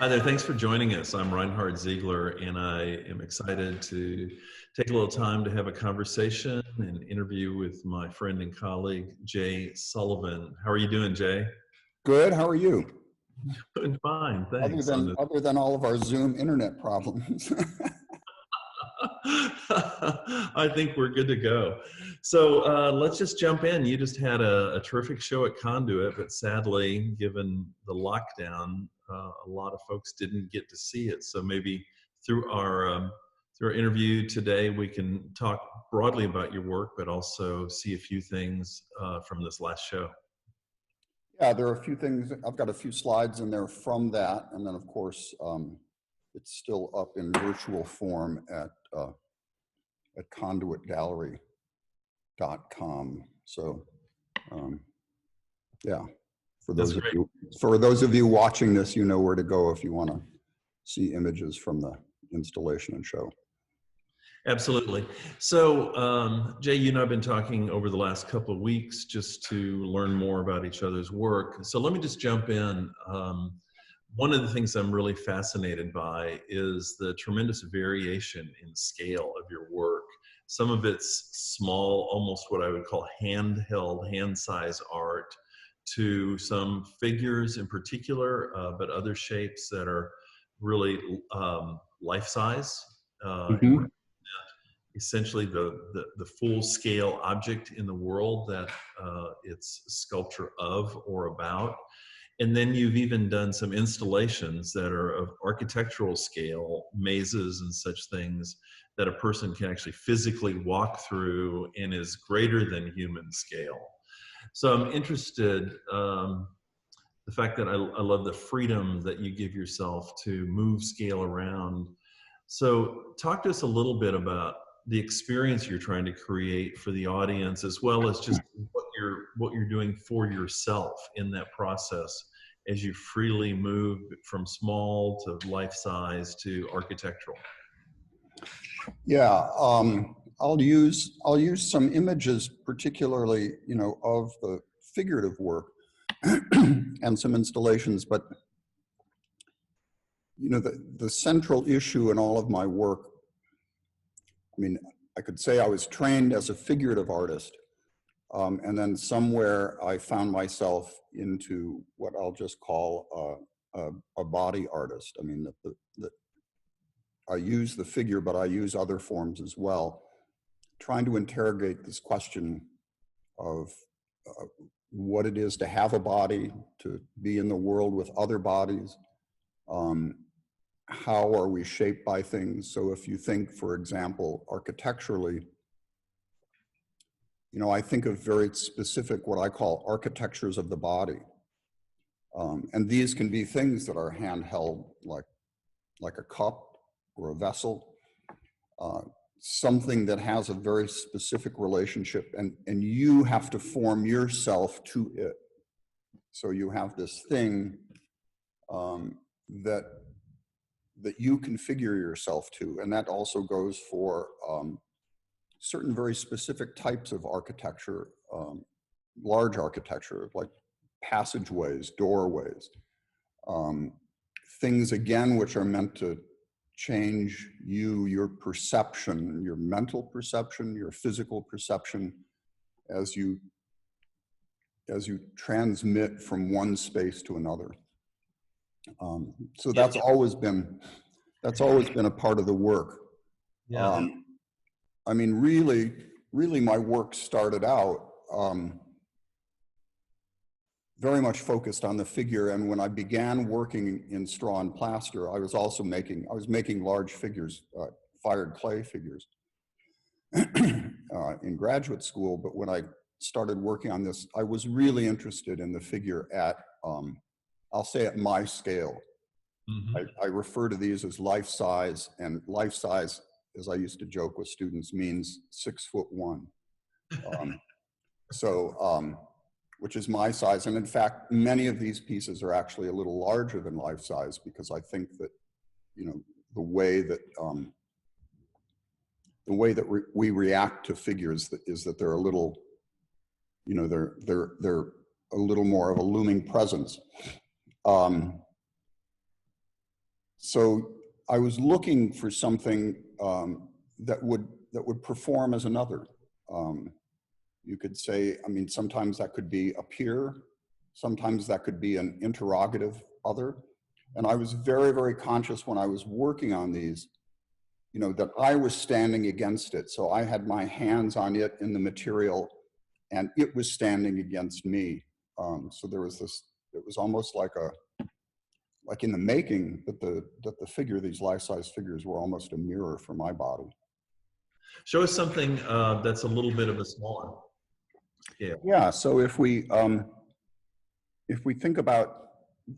Hi there. Thanks for joining us. I'm Reinhard Ziegler, and I am excited to take a little time to have a conversation and interview with my friend and colleague, Jay Sullivan. How are you doing, Jay? Good. How are you? Doing fine, Other thanks. than other than all of our Zoom internet problems. I think we're good to go. So let's just jump in. You just had a terrific show at Conduit, but sadly, given the lockdown, a lot of folks didn't get to see it. So maybe through our interview today, we can talk broadly about your work, but also see a few things from this last show. Yeah, there are a few things. I've got a few slides in there from that, and then of course it's still up in virtual form at conduitgallery.com. So yeah, for those of you watching this, you know where to go if you want to see images from the installation and show. Absolutely. So, Jay, you and I have been talking over the last couple of weeks just to learn more about each other's work. So let me just jump in. One of the things I'm really fascinated by is the tremendous variation in scale of your work. Some of it's small, almost what I would call handheld, hand-size art, to some figures in particular, but other shapes that are really life-size. Mm-hmm. Essentially the full scale object in the world that it's sculpture of or about. And then you've even done some installations that are of architectural scale, mazes and such things that a person can actually physically walk through and is greater than human scale. So I'm interested, the fact that I love the freedom that you give yourself to move scale around. So talk to us a little bit about the experience you're trying to create for the audience, as well as just what you're doing for yourself in that process as you freely move from small to life size to architectural. Yeah, I'll use some images, particularly of the figurative work and some installations, but the central issue in all of my work, I mean, I could say I was trained as a figurative artist, and then somewhere I found myself into what I'll just call a body artist. I mean, I use the figure, but I use other forms as well, trying to interrogate this question of what it is to have a body, to be in the world with other bodies. How are we shaped by things? So if you think, for example, architecturally, I think of very specific, what I call architectures of the body. And these can be things that are handheld, like a cup or a vessel, something that has a very specific relationship, and you have to form yourself to it. So you have this thing that you configure yourself to, and that also goes for certain very specific types of architecture, large architecture, like passageways, doorways, things again which are meant to change your perception, your mental perception, your physical perception, as you transmit from one space to another. So that's always been a part of the work. Yeah. I mean, really, my work started out very much focused on the figure, and when I began working in straw and plaster, I was making large figures, fired clay figures in graduate school. But when I started working on this, I was really interested in the figure at, I'll say, at my scale. Mm-hmm. I refer to these as life size, and life size, as I used to joke with students, means 6'1". Which is my size. And in fact, many of these pieces are actually a little larger than life size, because I think that, the way that we react to figures is that they're a little, they're a little more of a looming presence. So I was looking for something that would perform as another. You could say, I mean, sometimes that could be a peer, sometimes that could be an interrogative other. And I was very, very conscious when I was working on these, you know, that I was standing against it. So I had my hands on it in the material and it was standing against me. So there was this, it was almost like in the making that the figure, these life-size figures were almost a mirror for my body. Show us something that's a little bit of a smaller scale. Yeah, so if we think about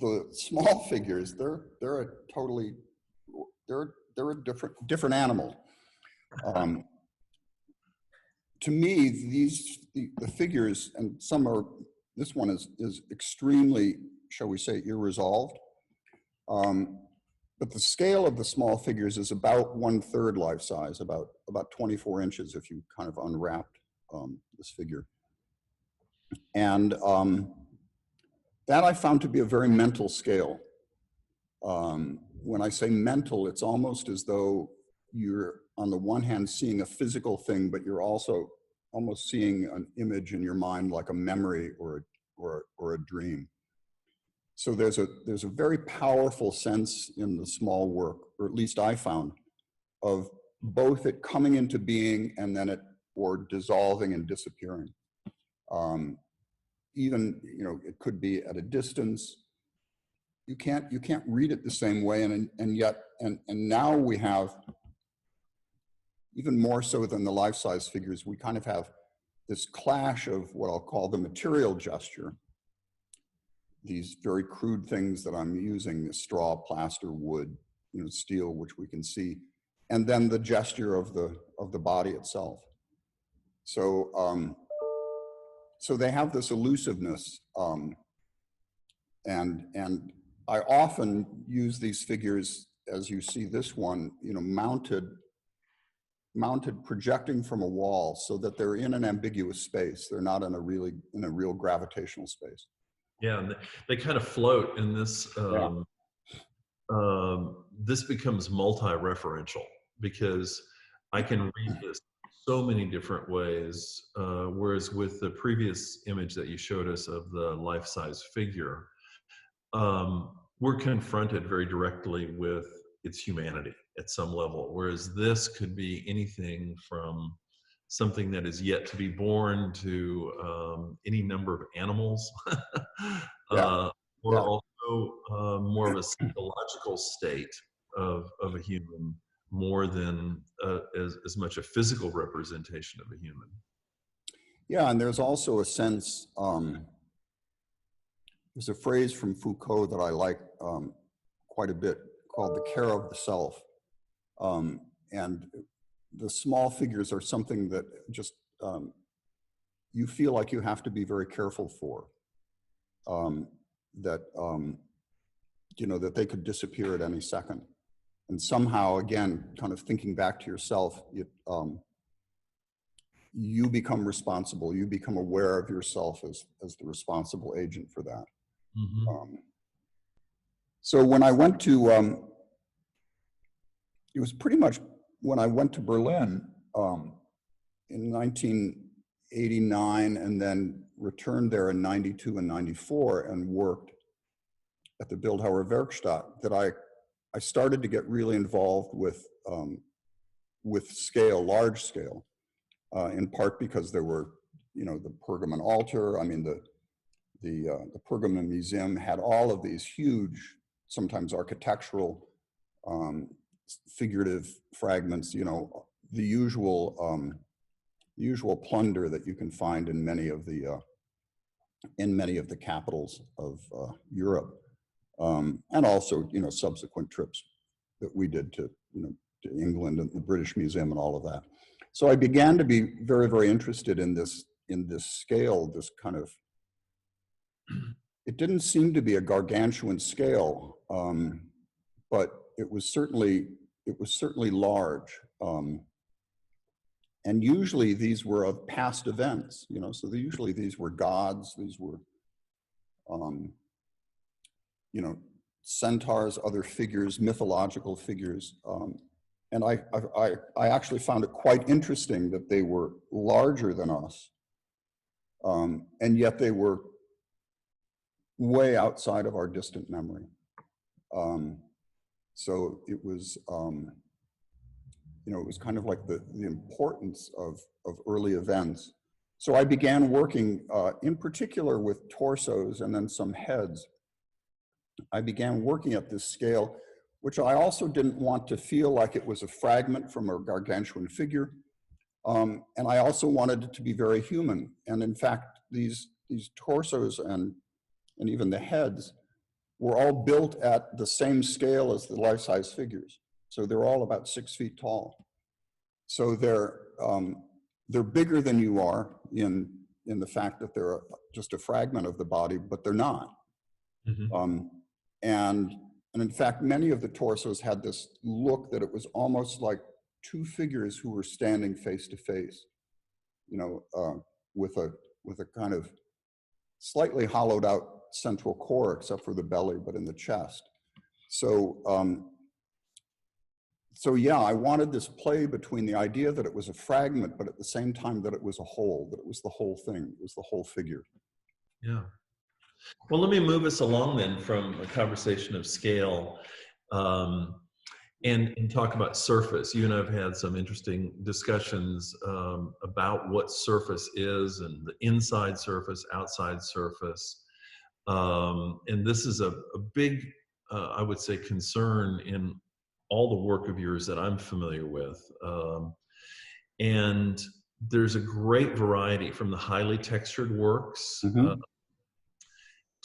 the small figures, they're a totally, they're a different animal. To me, the figures, and some are, this one is extremely, shall we say, irresolved. But the scale of the small figures is about 1/3 life size, about 24 inches if you kind of unwrapped this figure. And that I found to be a very mental scale. When I say mental, it's almost as though you're on the one hand seeing a physical thing, but you're also almost seeing an image in your mind, like a memory or a dream. So there's a very powerful sense in the small work, or at least I found, of both it coming into being and then or dissolving and disappearing. Even, you know, it could be at a distance. You can't read it the same way, and yet now we have, even more so than the life-size figures, we kind of have this clash of what I'll call the material gesture. These very crude things that I'm using, straw, plaster, wood, you know, steel, which we can see, and then the gesture of the body itself. So so they have this elusiveness, and I often use these figures, as you see this one, you know, mounted projecting from a wall, so that they're in an ambiguous space. They're not in a real gravitational space. Yeah, and they kind of float in this. This becomes multi-referential because I can read this so many different ways, whereas with the previous image that you showed us of the life-size figure, we're confronted very directly with its humanity at some level, whereas this could be anything from something that is yet to be born to any number of animals, or also more of a psychological state of a human, more than as much a physical representation of a human. Yeah, and there's also a sense, there's a phrase from Foucault that I like quite a bit called the care of the self. And the small figures are something that just you feel like you have to be very careful for. That you know, that they could disappear at any second. And somehow, again, kind of thinking back to yourself, you become responsible. You become aware of yourself as the responsible agent for that. Mm-hmm. So when I went to, it was pretty much when I went to Berlin in 1989, and then returned there in 92 and 94 and worked at the Bildhauer Werkstatt, that I started to get really involved with scale, large scale, in part because there were, you know, the Pergamon altar. I mean, the Pergamon Museum had all of these huge, sometimes architectural, figurative fragments, you know, the usual plunder that you can find in many of the capitals of Europe, and also, you know, subsequent trips that we did to, you know, to England and the British Museum and all of that. So I began to be very, very interested in this scale, this kind of, it didn't seem to be a gargantuan scale, but it was certainly large. And usually these were of past events, you know, so usually these were gods, these were, you know, centaurs, other figures, mythological figures. And I actually found it quite interesting that they were larger than us, and yet they were way outside of our distant memory. So it was, it was kind of like the importance of early events. So I began working in particular with torsos and then some heads. I began working at this scale, which I also didn't want to feel like it was a fragment from a gargantuan figure. And I also wanted it to be very human. And in fact, these torsos and even the heads were all built at the same scale as the life-size figures. So they're all about 6 feet tall. So they're bigger than you are in the fact that they're just a fragment of the body, but they're not. Mm-hmm. And in fact, many of the torsos had this look that it was almost like two figures who were standing face to face, with a kind of slightly hollowed out central core, except for the belly, but in the chest. So yeah, I wanted this play between the idea that it was a fragment, but at the same time that it was a whole, that it was the whole thing, it was the whole figure. Yeah. Well, let me move us along then from a conversation of scale and talk about surface. You and I have had some interesting discussions about what surface is, and the inside surface, outside surface. And this is a big, I would say, concern in all the work of yours that I'm familiar with. And there's a great variety from the highly textured works mm-hmm.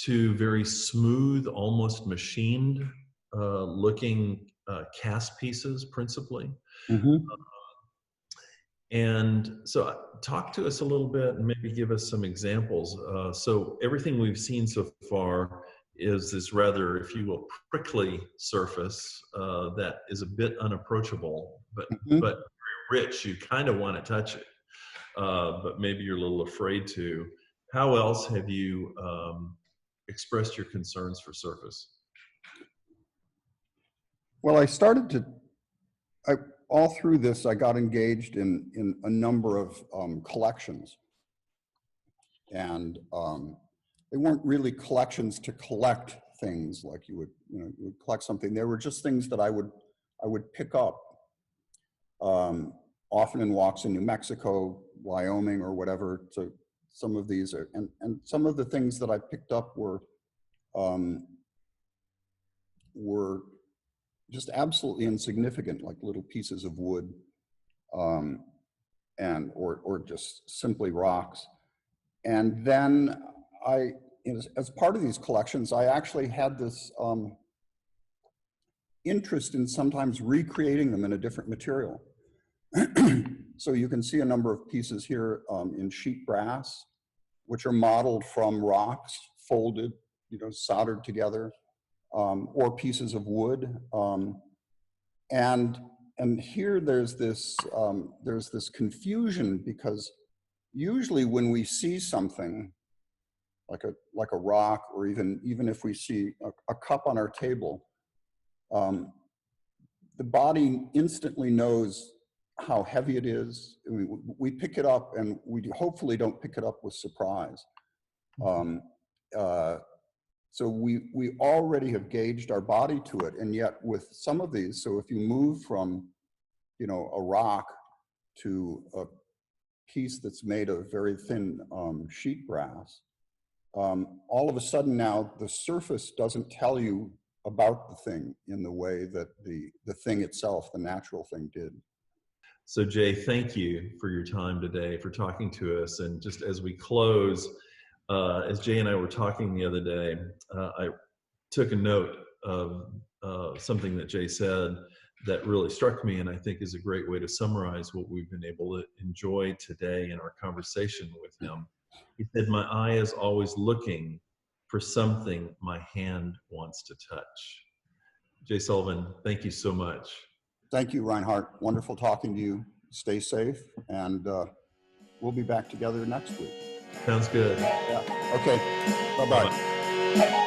To very smooth, almost machined looking cast pieces principally. Mm-hmm. And so talk to us a little bit and maybe give us some examples. So everything we've seen so far is this rather, if you will, prickly surface that is a bit unapproachable, but very rich. You kind of want to touch it, but maybe you're a little afraid to. How else have you expressed your concerns for surface? Well, all through this, I got engaged in a number of collections. And they weren't really collections to collect things like you would collect something. They were just things that I would pick up, often in walks in New Mexico, Wyoming, or whatever. So some of these are, and some of the things that I picked up were just absolutely insignificant, like little pieces of wood, or just simply rocks. And then as part of these collections, I actually had this interest in sometimes recreating them in a different material. So you can see a number of pieces here in sheet brass, which are modeled from rocks, folded, soldered together, or pieces of wood. And here there's this confusion, because usually when we see something like a rock, or even if we see a cup on our table, the body instantly knows how heavy it is. I mean, we pick it up, and we hopefully don't pick it up with surprise. So we already have gauged our body to it, and yet with some of these, so if you move from, a rock to a piece that's made of very thin sheet brass, all of a sudden now the surface doesn't tell you about the thing in the way that the thing itself, the natural thing, did. So Jay, thank you for your time today, for talking to us. And just as we close, as Jay and I were talking the other day, I took a note of something that Jay said that really struck me, and I think is a great way to summarize what we've been able to enjoy today in our conversation with him. He said, "My eye is always looking for something my hand wants to touch." Jay Sullivan, thank you so much. Thank you, Reinhard. Wonderful talking to you. Stay safe, and we'll be back together next week. Sounds good. Yeah. Okay. Bye-bye.